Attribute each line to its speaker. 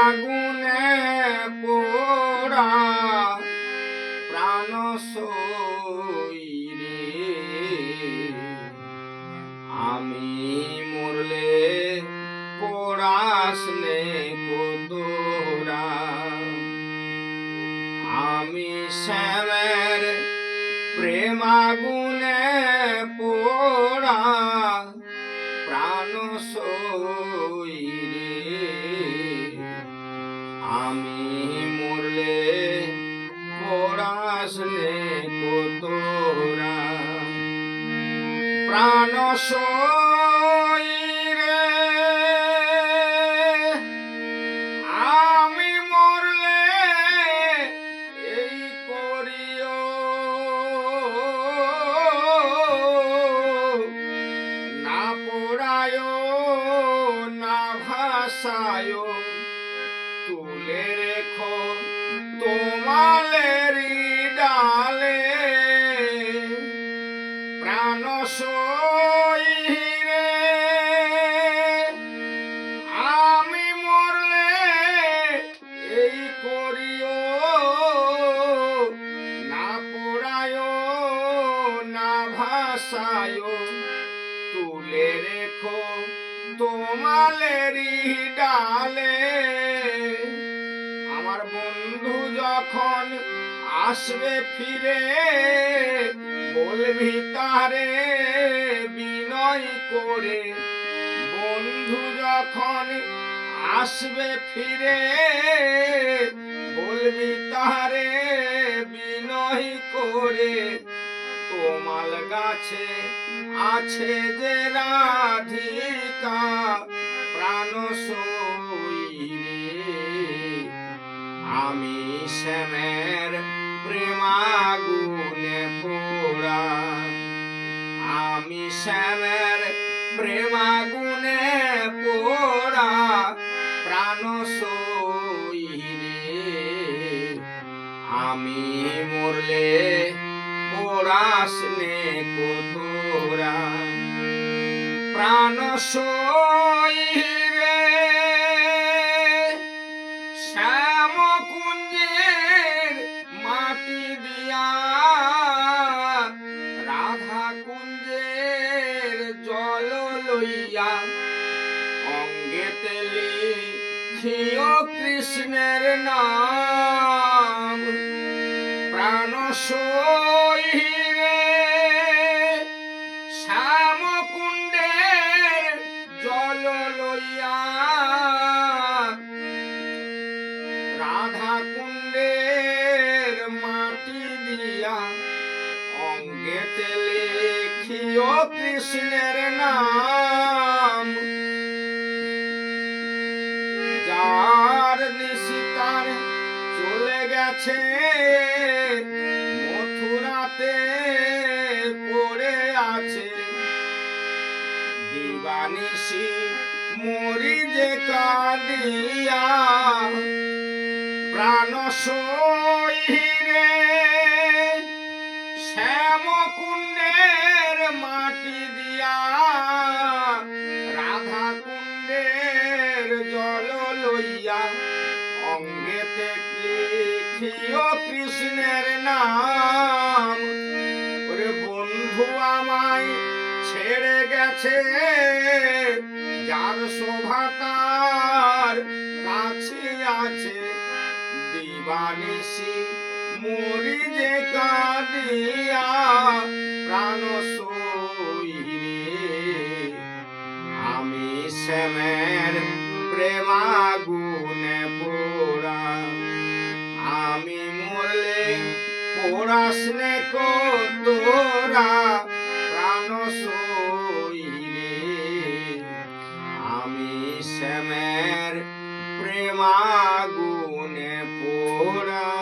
Speaker 1: আগুনে পোড়া প্রাণ সইরে আমি মরলে পোড়াসনে কতরা আমি শ্যামের প্রেম আগুনে পোড়া প্রাণ সইরে আমি মরলে পোড়াসনে কতরা প্রাণ সইরে আমি মরলে এই করিও না পোড়ায় না ভাসায় তুলে রেখো তোমালেরি ডালে প্রাণ সইরে আমি মরলে এই করিও না পোড়ায় না ভাসায় তুলে রেখো তোমালেরি ডালে আমার বন্ধু যখন আসবে ফিরে বলবি তারে বিনয় করে বন্ধু যখন আসবে ফিরে বলবি তারে বিনয় করে তোমাল গাছে আছে যে রাধিকা প্রাণ সইরে আমি শ্যামের প্রেমাগুনে পোড়া আমি শ্যামের প্রেমাগুনে পোড়া প্রাণ সইরে আমি মরলে পোড়াসনে কতরা প্রাণ সইরে শ্যাম কুঞ্জের মাটি দিয়া রাধা কুঞ্জের জল লইয়া অঙ্গে তেলি লিখিও কৃষ্ণের নাম প্রাণ সইরে শ্যাম কুণ্ডের জল লইয়া রাধা কুণ্ডের মাটি দিয়া অঙ্গেতে লিখিও কৃষ্ণের নাম যার নিশিতার চলে গেছে মথুরাতে পড়ে আছে দিবানিশি মরি যে কাঁদিয়া প্রাণ সইরে শ্যাম কুণ্ডের মাটি দিয়া রাধা কুণ্ডের জল লইয়া অঙ্গেতে লিখিও কৃষ্ণের নাম ওরে বন্ধু আমায় ছেড়ে গেছে যার শোভা তার কাছে আছে দিবানিশি মরি যে কাঁদিয়া প্রাণ সইরে আমি শ্যামের প্রেমাগুনে পোড়া আমি মরলে পোড়াসনে কতরা প্রাণ সইরে আমি শ্যামের প্রেমাগুনে পোড়া।